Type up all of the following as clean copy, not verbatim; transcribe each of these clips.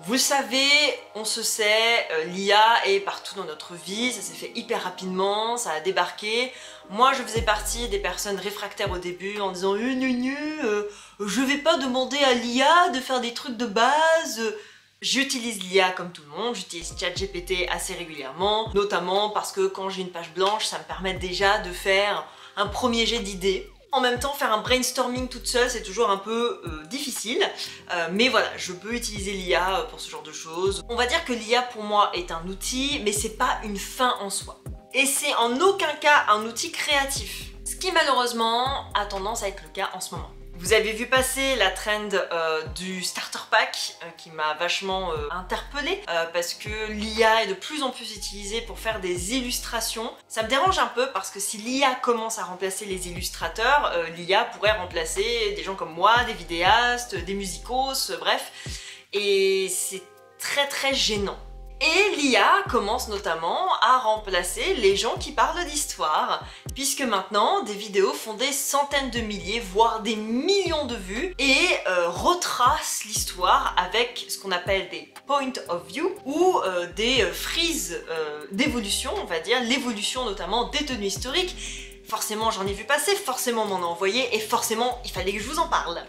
Vous le savez, on se sait, l'IA est partout dans notre vie, ça s'est fait hyper rapidement, ça a débarqué. Moi je faisais partie des personnes réfractaires au début en disant je vais pas demander à l'IA de faire des trucs de base. J'utilise l'IA comme tout le monde, j'utilise ChatGPT assez régulièrement, notamment parce que quand j'ai une page blanche, ça me permet déjà de faire un premier jet d'idées. En même temps, faire un brainstorming toute seule, c'est toujours un peu difficile. Mais voilà, je peux utiliser l'IA pour ce genre de choses. On va dire que l'IA pour moi est un outil, mais c'est pas une fin en soi. Et c'est en aucun cas un outil créatif. Ce qui malheureusement a tendance à être le cas en ce moment. Vous avez vu passer la trend du starter pack qui m'a vachement interpellée parce que l'IA est de plus en plus utilisée pour faire des illustrations. Ça me dérange un peu parce que si l'IA commence à remplacer les illustrateurs, l'IA pourrait remplacer des gens comme moi, des vidéastes, des musicos, bref. Et c'est très gênant. Et l'IA commence notamment à remplacer les gens qui parlent d'histoire, puisque maintenant des vidéos font des centaines de milliers, voire des millions de vues, et retracent l'histoire avec ce qu'on appelle des point of view, ou des frises d'évolution, on va dire, l'évolution notamment des tenues historiques. Forcément j'en ai vu passer, forcément on m'en a envoyé, et forcément il fallait que je vous en parle.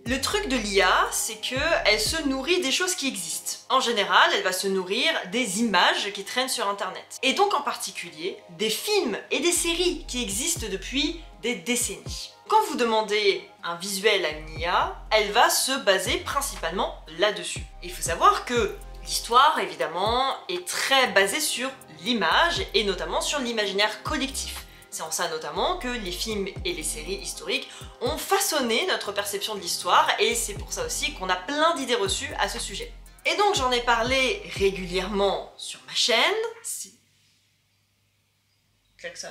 Le truc de l'IA, c'est qu'elle se nourrit des choses qui existent. En général, elle va se nourrir des images qui traînent sur internet. Et donc en particulier, des films et des séries qui existent depuis des décennies. Quand vous demandez un visuel à une IA, elle va se baser principalement là-dessus. Il faut savoir que l'histoire, évidemment, est très basée sur l'image et notamment sur l'imaginaire collectif. C'est en ça notamment que les films et les séries historiques ont façonné notre perception de l'histoire et c'est pour ça aussi qu'on a plein d'idées reçues à ce sujet. Et donc j'en ai parlé régulièrement sur ma chaîne. Klaxon.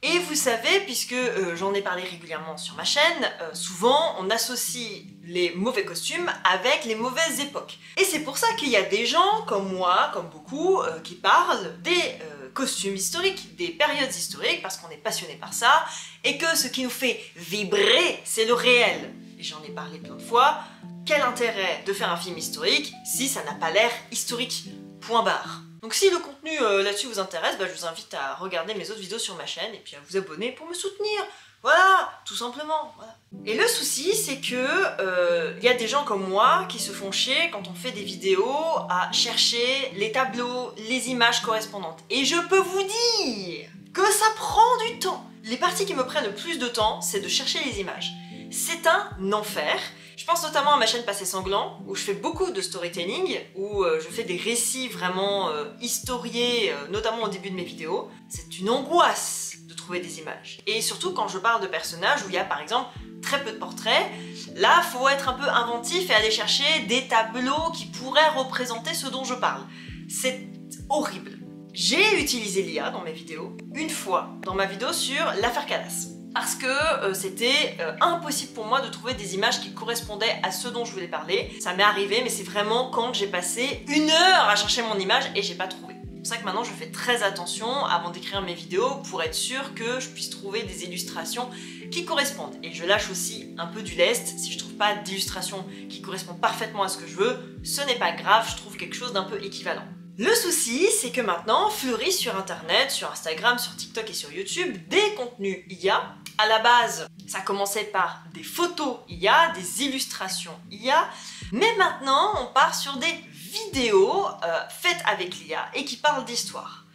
Et vous savez, puisque j'en ai parlé régulièrement sur ma chaîne, souvent on associe les mauvais costumes avec les mauvaises époques. Et c'est pour ça qu'il y a des gens comme moi, comme beaucoup, qui parlent des costumes historiques, des périodes historiques, parce qu'on est passionné par ça, et que ce qui nous fait vibrer, c'est le réel. Et j'en ai parlé plein de fois. Quel intérêt de faire un film historique si ça n'a pas l'air historique? Point barre. Donc si le contenu là-dessus vous intéresse, je vous invite à regarder mes autres vidéos sur ma chaîne et puis à vous abonner pour me soutenir. Voilà, tout simplement. Voilà. Et le souci, c'est que y a des gens comme moi qui se font chier quand on fait des vidéos à chercher les tableaux, les images correspondantes. Et je peux vous dire que ça prend du temps. Les parties qui me prennent le plus de temps, c'est de chercher les images. C'est un enfer. Je pense notamment à ma chaîne Passé Sanglant, où je fais beaucoup de storytelling, où je fais des récits vraiment historiés, notamment au début de mes vidéos. C'est une angoisse de trouver des images. Et surtout quand je parle de personnages où il y a par exemple très peu de portraits, là faut être un peu inventif et aller chercher des tableaux qui pourraient représenter ce dont je parle. C'est horrible. J'ai utilisé l'IA dans mes vidéos, une fois, dans ma vidéo sur l'affaire Calas. Parce que c'était impossible pour moi de trouver des images qui correspondaient à ce dont je voulais parler. Ça m'est arrivé, mais c'est vraiment quand j'ai passé 1 heure à chercher mon image et j'ai pas trouvé. C'est pour ça que maintenant je fais très attention avant d'écrire mes vidéos pour être sûre que je puisse trouver des illustrations qui correspondent. Et je lâche aussi un peu du lest. Si je trouve pas d'illustration qui correspond parfaitement à ce que je veux, ce n'est pas grave, je trouve quelque chose d'un peu équivalent. Le souci, c'est que maintenant fleurissent sur internet, sur Instagram, sur TikTok et sur YouTube des contenus IA. À la base, ça commençait par des photos IA, des illustrations IA, mais maintenant on part sur des vidéos faites avec l'IA et qui parlent d'histoire.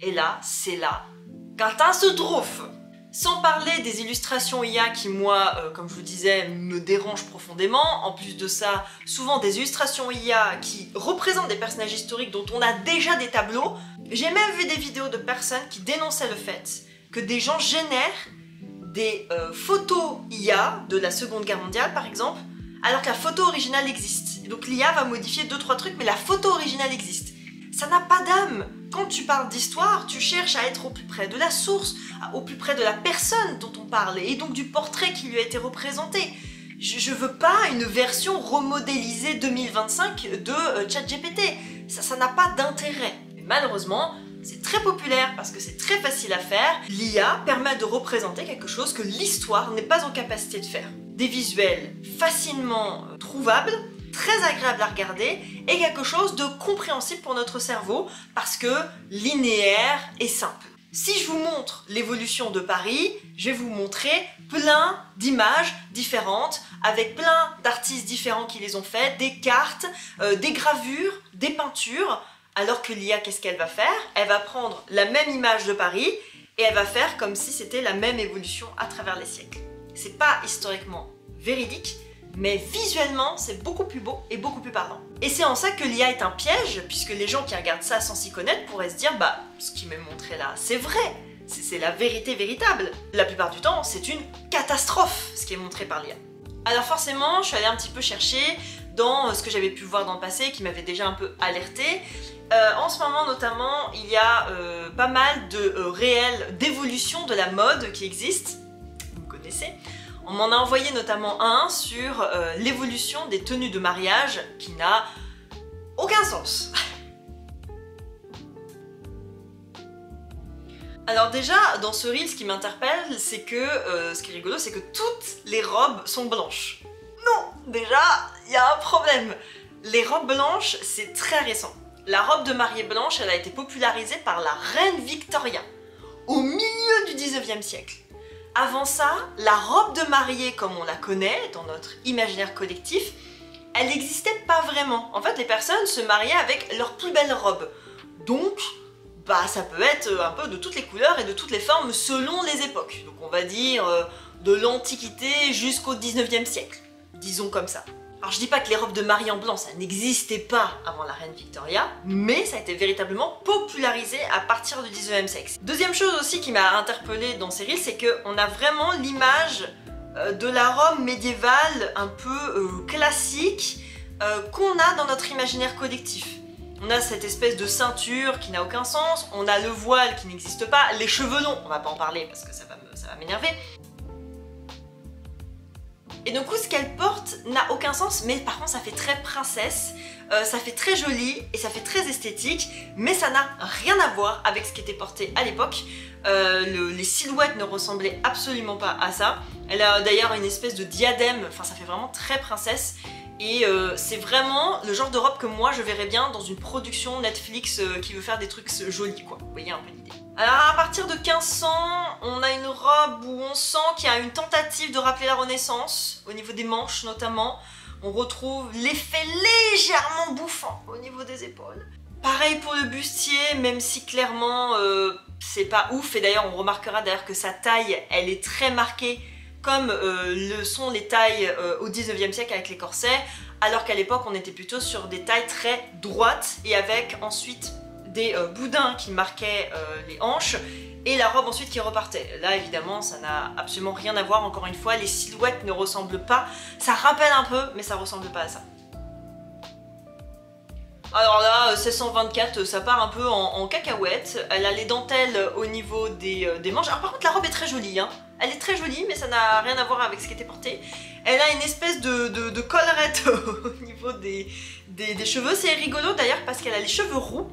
Et là, c'est la catastrophe. Sans parler des illustrations IA qui, moi, comme je vous disais, me dérangent profondément. En plus de ça, souvent des illustrations IA qui représentent des personnages historiques dont on a déjà des tableaux. J'ai même vu des vidéos de personnes qui dénonçaient le fait que des gens génèrent des photos IA de la Seconde Guerre mondiale, par exemple, alors que la photo originale existe. Et donc l'IA va modifier 2-3 trucs, mais la photo originale existe. Ça n'a pas d'âme. Quand tu parles d'histoire, tu cherches à être au plus près de la source, au plus près de la personne dont on parle, et donc du portrait qui lui a été représenté. Je veux pas une version remodélisée 2025 de ChatGPT. Ça n'a pas d'intérêt. Malheureusement, c'est très populaire parce que c'est très facile à faire. L'IA permet de représenter quelque chose que l'histoire n'est pas en capacité de faire. Des visuels facilement trouvables, très agréable à regarder et quelque chose de compréhensible pour notre cerveau parce que linéaire et simple. Si je vous montre l'évolution de Paris, je vais vous montrer plein d'images différentes avec plein d'artistes différents qui les ont faites, des cartes, des gravures, des peintures, alors que l'IA, qu'est-ce qu'elle va faire? Elle va prendre la même image de Paris et elle va faire comme si c'était la même évolution à travers les siècles. C'est pas historiquement véridique, mais visuellement, c'est beaucoup plus beau et beaucoup plus parlant. Et c'est en ça que l'IA est un piège, puisque les gens qui regardent ça sans s'y connaître pourraient se dire « Bah, ce qui m'est montré là, c'est vrai, c'est la vérité véritable ». La plupart du temps, c'est une catastrophe, ce qui est montré par l'IA. Alors forcément, je suis allée un petit peu chercher dans ce que j'avais pu voir dans le passé, qui m'avait déjà un peu alertée. En ce moment notamment, il y a pas mal de réels d'évolution de la mode qui existent, vous connaissez. On m'en a envoyé notamment un sur l'évolution des tenues de mariage qui n'a aucun sens. Alors déjà, dans ce reel, ce qui m'interpelle, c'est que, ce qui est rigolo, c'est que toutes les robes sont blanches. Non, déjà, il y a un problème. Les robes blanches, c'est très récent. La robe de mariée blanche, elle a été popularisée par la reine Victoria, au milieu du 19e siècle. Avant ça, la robe de mariée comme on la connaît dans notre imaginaire collectif, elle n'existait pas vraiment. En fait, les personnes se mariaient avec leur plus belle robe. Donc, bah, ça peut être un peu de toutes les couleurs et de toutes les formes selon les époques. Donc on va dire de l'Antiquité jusqu'au 19e siècle, disons comme ça. Alors je dis pas que les robes de mariée en blanc, ça n'existait pas avant la reine Victoria, mais ça a été véritablement popularisé à partir du 19e siècle. Deuxième chose aussi qui m'a interpellée dans ces reels, c'est qu'on a vraiment l'image de la robe médiévale un peu classique qu'on a dans notre imaginaire collectif. On a cette espèce de ceinture qui n'a aucun sens, on a le voile qui n'existe pas, les cheveux longs, on va pas en parler parce que ça va m'énerver. Et du coup, ce qu'elle porte n'a aucun sens, mais par contre, ça fait très princesse, ça fait très joli et ça fait très esthétique, mais ça n'a rien à voir avec ce qui était porté à l'époque. Les silhouettes ne ressemblaient absolument pas à ça. Elle a d'ailleurs une espèce de diadème, enfin, ça fait vraiment très princesse. Et c'est vraiment le genre de robe que moi je verrais bien dans une production Netflix qui veut faire des trucs jolis, quoi. Vous voyez un peu l'idée. Alors à partir de 1500, on a une robe où on sent qu'il y a une tentative de rappeler la Renaissance, au niveau des manches notamment. On retrouve l'effet légèrement bouffant au niveau des épaules. Pareil pour le bustier, même si clairement c'est pas ouf. Et d'ailleurs on remarquera d'ailleurs que sa taille, elle est très marquée, comme le sont les tailles au 19e siècle avec les corsets, alors qu'à l'époque on était plutôt sur des tailles très droites et avec ensuite des boudins qui marquaient les hanches et la robe ensuite qui repartait. Là évidemment ça n'a absolument rien à voir, encore une fois les silhouettes ne ressemblent pas, ça rappelle un peu mais ça ressemble pas à ça. Alors là, 1624, ça part un peu en cacahuète. Elle a les dentelles au niveau des manches. Alors par contre, la robe est très jolie, hein. Elle est très jolie, mais ça n'a rien à voir avec ce qui était porté. Elle a une espèce de collerette au niveau des cheveux. C'est rigolo d'ailleurs parce qu'elle a les cheveux roux.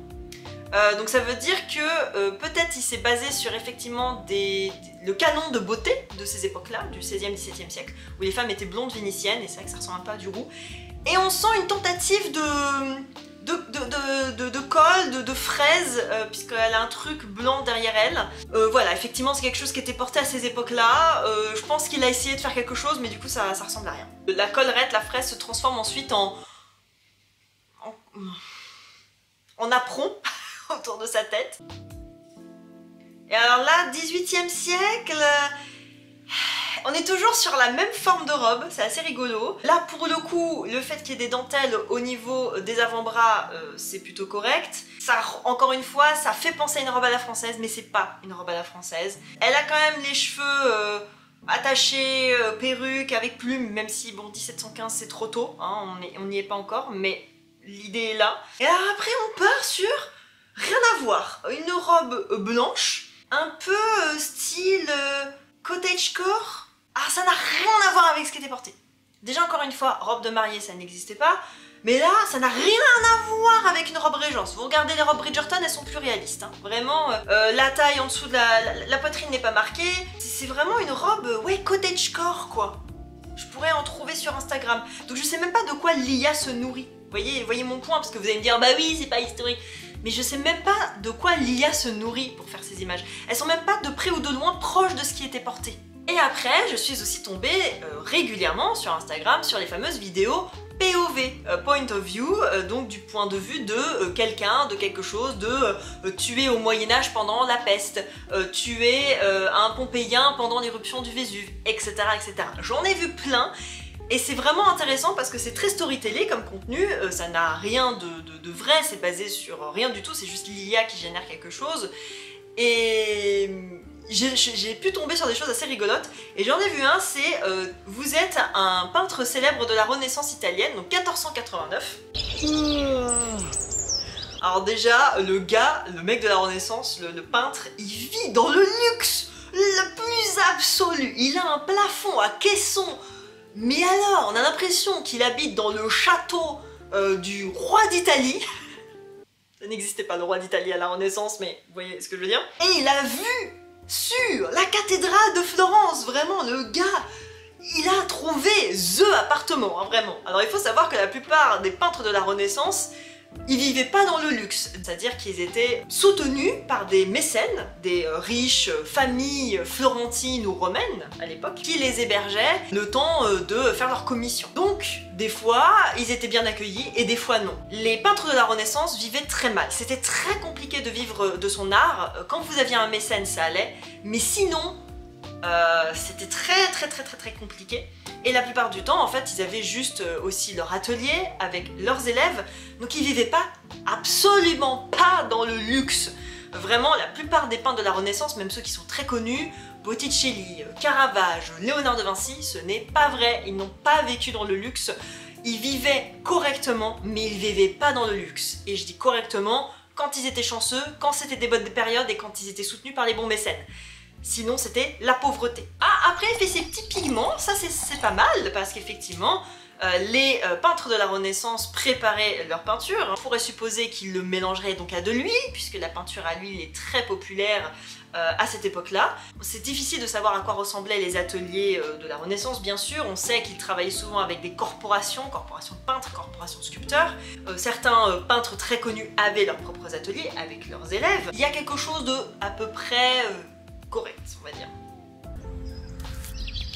Donc ça veut dire que peut-être il s'est basé sur effectivement le canon de beauté de ces époques-là, du 16e, 17e siècle, où les femmes étaient blondes vénitiennes, et c'est vrai que ça ressemble un peu à du roux. Et on sent une tentative de colle, de fraise, puisqu'elle a un truc blanc derrière elle. Voilà, effectivement c'est quelque chose qui était porté à ces époques-là. Je pense qu'il a essayé de faire quelque chose, mais du coup ça ressemble à rien. La collerette, la fraise se transforme ensuite en apron autour de sa tête. Et alors là, 18e siècle... On est toujours sur la même forme de robe, c'est assez rigolo. Là, pour le coup, le fait qu'il y ait des dentelles au niveau des avant-bras, c'est plutôt correct. Ça, encore une fois, ça fait penser à une robe à la française, mais c'est pas une robe à la française. Elle a quand même les cheveux attachés, perruque, avec plumes, même si, bon, 1715, c'est trop tôt, hein, on n'y est pas encore, mais l'idée est là. Et alors après, on part sur rien à voir. Une robe blanche, un peu style cottagecore. Ah, ça n'a rien à voir avec ce qui était porté. Déjà, encore une fois, robe de mariée, ça n'existait pas. Mais là, ça n'a rien à voir avec une robe Régence. Vous regardez les robes Bridgerton, elles sont plus réalistes. Hein. Vraiment, la taille en dessous de la poitrine n'est pas marquée. C'est vraiment une robe, ouais, cottagecore, quoi. Je pourrais en trouver sur Instagram. Donc je sais même pas de quoi l'IA se nourrit. Voyez mon point, parce que vous allez me dire, bah oui, c'est pas historique. Mais je sais même pas de quoi l'IA se nourrit pour faire ces images. Elles sont même pas de près ou de loin proches de ce qui était porté. Et après, je suis aussi tombée régulièrement sur Instagram sur les fameuses vidéos POV, point of view, donc du point de vue de quelqu'un, de quelque chose, de tuer au Moyen-Âge pendant la peste, tuer un Pompéien pendant l'éruption du Vésuve, etc. etc. J'en ai vu plein. Et c'est vraiment intéressant parce que c'est très storytellé comme contenu, ça n'a rien de vrai, c'est basé sur rien du tout, c'est juste l'IA qui génère quelque chose. Et j'ai pu tomber sur des choses assez rigolotes, et j'en ai vu un, c'est vous êtes un peintre célèbre de la Renaissance italienne, donc 1489. Alors déjà, le mec de la Renaissance, le peintre, il vit dans le luxe le plus absolu. Il a un plafond à caisson. Mais alors, on a l'impression qu'il habite dans le château du roi d'Italie. Ça n'existait pas le roi d'Italie à la Renaissance, mais vous voyez ce que je veux dire. Et il a vu sur la cathédrale de Florence, vraiment, le gars, il a trouvé THE appartement, hein, vraiment. Alors il faut savoir que la plupart des peintres de la Renaissance, ils vivaient pas dans le luxe, c'est-à-dire qu'ils étaient soutenus par des mécènes, des riches familles florentines ou romaines à l'époque, qui les hébergeaient le temps de faire leur commission. Donc, des fois, ils étaient bien accueillis et des fois non. Les peintres de la Renaissance vivaient très mal. C'était très compliqué de vivre de son art. Quand vous aviez un mécène, ça allait, mais sinon, c'était très compliqué. Et la plupart du temps, en fait, ils avaient juste aussi leur atelier avec leurs élèves, donc ils vivaient pas, absolument pas dans le luxe. Vraiment, la plupart des peintres de la Renaissance, même ceux qui sont très connus, Botticelli, Caravage, Léonard de Vinci, ce n'est pas vrai, ils n'ont pas vécu dans le luxe. Ils vivaient correctement, mais ils vivaient pas dans le luxe. Et je dis correctement, quand ils étaient chanceux, quand c'était des bonnes périodes et quand ils étaient soutenus par les bons mécènes. Sinon, c'était la pauvreté. Ah, après, il fait ses petits pigments, ça c'est pas mal, parce qu'effectivement, les peintres de la Renaissance préparaient leur peinture. On pourrait supposer qu'ils le mélangeraient donc à de l'huile, puisque la peinture à l'huile est très populaire à cette époque-là. C'est difficile de savoir à quoi ressemblaient les ateliers de la Renaissance, bien sûr. On sait qu'ils travaillaient souvent avec des corporations de peintres, corporations de sculpteurs. Certains peintres très connus avaient leurs propres ateliers avec leurs élèves. Il y a quelque chose de à peu près correct, on va dire.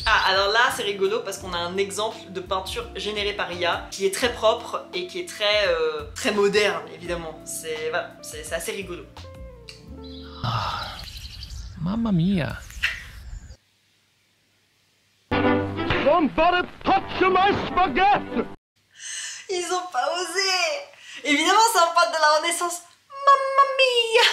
Ah, alors là, c'est rigolo parce qu'on a un exemple de peinture générée par IA qui est très propre et qui est très moderne, évidemment. C'est voilà, c'est assez rigolo. Ah, mamma mia. Somebody touch my spaghetti! Ils ont pas osé! Évidemment, c'est un peintre de la Renaissance. Mamma mia!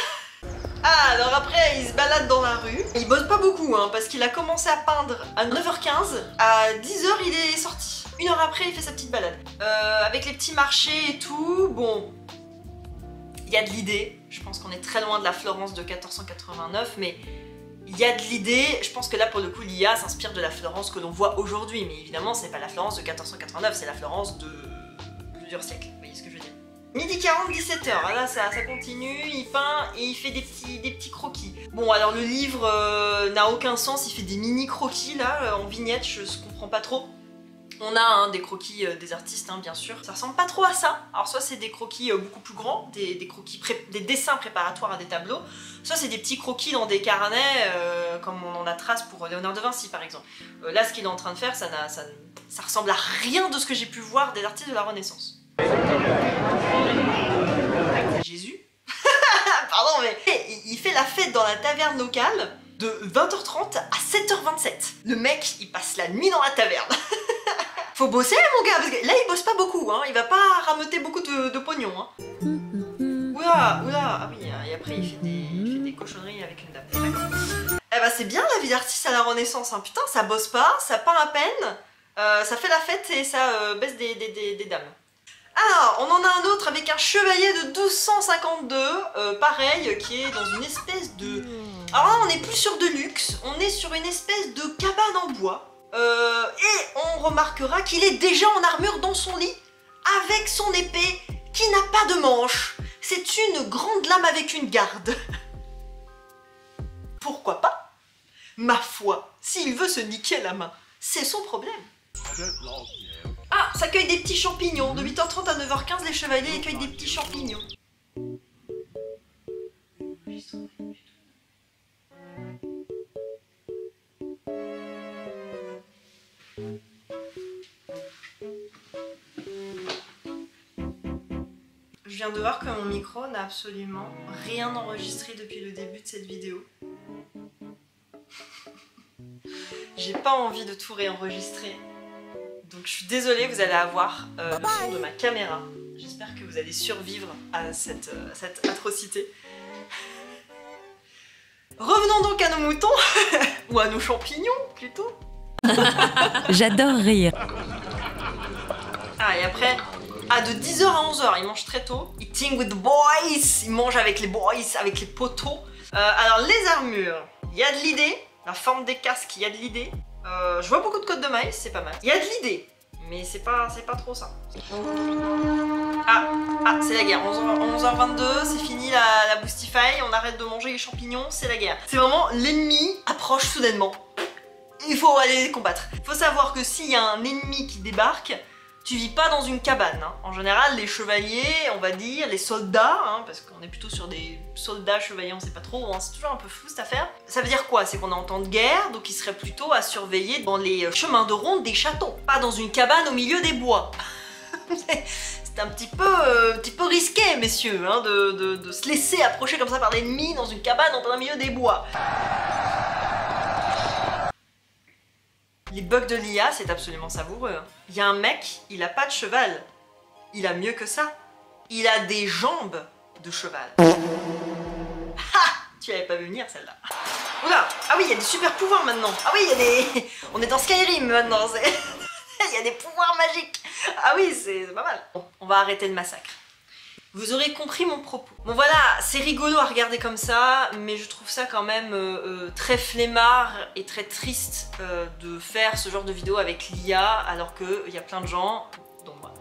Ah, alors après, il se balade dans la rue. Il bosse pas beaucoup, hein, parce qu'il a commencé à peindre à 9h15. À 10h, il est sorti. 1 heure après, il fait sa petite balade. Avec les petits marchés et tout, bon... Il y a de l'idée. Je pense qu'on est très loin de la Florence de 1489, mais... Il y a de l'idée. Je pense que là, pour le coup, l'IA s'inspire de la Florence que l'on voit aujourd'hui. Mais évidemment, c'est pas la Florence de 1489, c'est la Florence de plusieurs siècles. Vous voyez ce que je veux dire? Midi 40, 17h, là ça continue, il peint et il fait des petits croquis. Bon, alors le livre n'a aucun sens, il fait des mini croquis là, en vignette, je comprends pas trop. On a des croquis des artistes, bien sûr. Ça ressemble pas trop à ça. Alors soit c'est des croquis beaucoup plus grands, des croquis des dessins préparatoires à des tableaux, soit c'est des petits croquis dans des carnets, comme on en a trace pour Léonard de Vinci par exemple. Là, ce qu'il est en train de faire, ça ressemble à rien de ce que j'ai pu voir des artistes de la Renaissance. Jésus. Pardon, mais il fait la fête dans la taverne locale de 20h30 à 7h27. Le mec, il passe la nuit dans la taverne. Faut bosser, mon gars, parce que là, il bosse pas beaucoup, hein. Il va pas rameuter beaucoup de pognon, hein. Oula, ah oui, et après, il fait des cochonneries avec une dame. D'accord. Eh ben, c'est bien la vie d'artiste à la Renaissance, hein. Putain, ça bosse pas, ça peint à peine, ça fait la fête et ça baisse des dames. Alors, on en a un autre avec un chevalier de 1252, pareil, qui est dans une espèce de... Alors là, on n'est plus sur de luxe, on est sur une espèce de cabane en bois. Et on remarquera qu'il est déjà en armure dans son lit, avec son épée qui n'a pas de manche. C'est une grande lame avec une garde. Pourquoi pas? Ma foi, s'il veut se niquer la main, c'est son problème. Ah, ça cueille des petits champignons. De 8h30 à 9h15, les chevaliers cueillent des petits champignons. Je viens de voir que mon micro n'a absolument rien enregistré depuis le début de cette vidéo. J'ai pas envie de tout réenregistrer. Donc je suis désolée, vous allez avoir le son de ma caméra. J'espère que vous allez survivre à cette atrocité. Revenons donc à nos moutons, ou à nos champignons plutôt. J'adore rire. Ah, et après, de 10h à 11h, ils mangent très tôt. Eating with the boys, ils mangent avec les boys, avec les poteaux. Alors les armures, il y a de l'idée. La forme des casques, il y a de l'idée. Je vois beaucoup de côtes de maïs, c'est pas mal. Il y a de l'idée, mais c'est pas trop ça. Ah, c'est la guerre. 11h22, c'est fini la Boostify, on arrête de manger les champignons, c'est la guerre. C'est vraiment l'ennemi approche soudainement. Il faut aller les combattre. Il faut savoir que s'il y a un ennemi qui débarque, tu vis pas dans une cabane. Hein. En général, les chevaliers, on va dire, les soldats, hein, parce qu'on est plutôt sur des soldats chevaliers, on sait pas trop, hein, c'est toujours un peu flou cette affaire. Ça veut dire quoi? C'est qu'on est en temps de guerre, donc ils seraient plutôt à surveiller dans les chemins de ronde des châteaux, pas dans une cabane au milieu des bois. C'est un petit peu risqué, messieurs, hein, de se laisser approcher comme ça par l'ennemi dans une cabane en plein milieu des bois. Les bugs de l'IA, c'est absolument savoureux. Il y a un mec, il a pas de cheval. Il a mieux que ça. Il a des jambes de cheval. Ha! Tu l'avais pas vu venir celle-là. Oula! Ah oui, il y a des super pouvoirs maintenant. Ah oui, il y a des... On est dans Skyrim maintenant. Il y a des pouvoirs magiques. Ah oui, c'est pas mal. Bon, on va arrêter le massacre. Vous aurez compris mon propos. Bon voilà, c'est rigolo à regarder comme ça, mais je trouve ça quand même très flemmard et très triste de faire ce genre de vidéo avec l'IA, alors qu'il y a plein de gens, dont moi,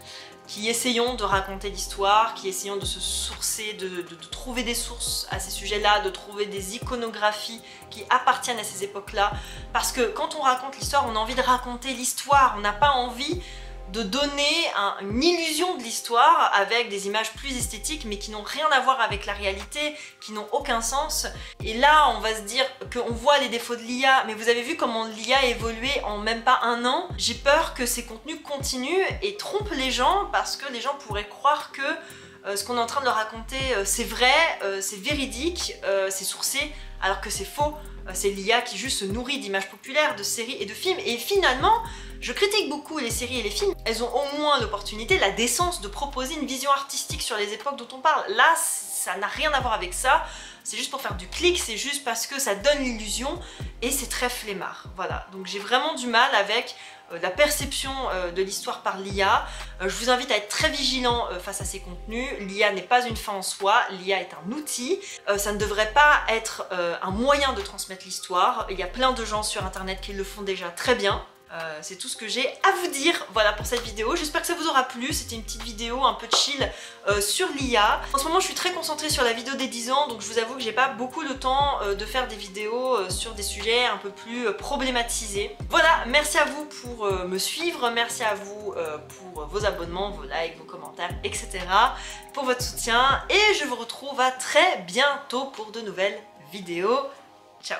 qui essayons de raconter l'histoire, qui essayons de se sourcer, de trouver des sources à ces sujets-là, de trouver des iconographies qui appartiennent à ces époques-là. Parce que quand on raconte l'histoire, on a envie de raconter l'histoire, on n'a pas envie de donner une illusion de l'histoire avec des images plus esthétiques mais qui n'ont rien à voir avec la réalité, qui n'ont aucun sens. Et là on va se dire qu'on voit les défauts de l'IA, mais vous avez vu comment l'IA a évolué en même pas un an. J'ai peur que ces contenus continuent et trompent les gens, parce que les gens pourraient croire que ce qu'on est en train de leur raconter c'est vrai, c'est véridique, c'est sourcé, alors que c'est faux. C'est l'IA qui juste se nourrit d'images populaires, de séries et de films. Et finalement, je critique beaucoup les séries et les films. Elles ont au moins l'opportunité, la décence de proposer une vision artistique sur les époques dont on parle. Là, ça n'a rien à voir avec ça. C'est juste pour faire du clic, c'est juste parce que ça donne l'illusion et c'est très flemmard. Voilà, donc j'ai vraiment du mal avec la perception de l'histoire par l'IA. Je vous invite à être très vigilant face à ces contenus. L'IA n'est pas une fin en soi, l'IA est un outil. Ça ne devrait pas être un moyen de transmettre l'histoire. Il y a plein de gens sur internet qui le font déjà très bien. C'est tout ce que j'ai à vous dire, voilà, pour cette vidéo. J'espère que ça vous aura plu. C'était une petite vidéo un peu chill sur l'IA. En ce moment je suis très concentrée sur la vidéo des 10 ans, donc je vous avoue que j'ai pas beaucoup le temps de faire des vidéos sur des sujets un peu plus problématisés. Voilà, merci à vous pour me suivre, merci à vous pour vos abonnements, vos likes, vos commentaires, etc. pour votre soutien, et je vous retrouve à très bientôt pour de nouvelles vidéos. Ciao!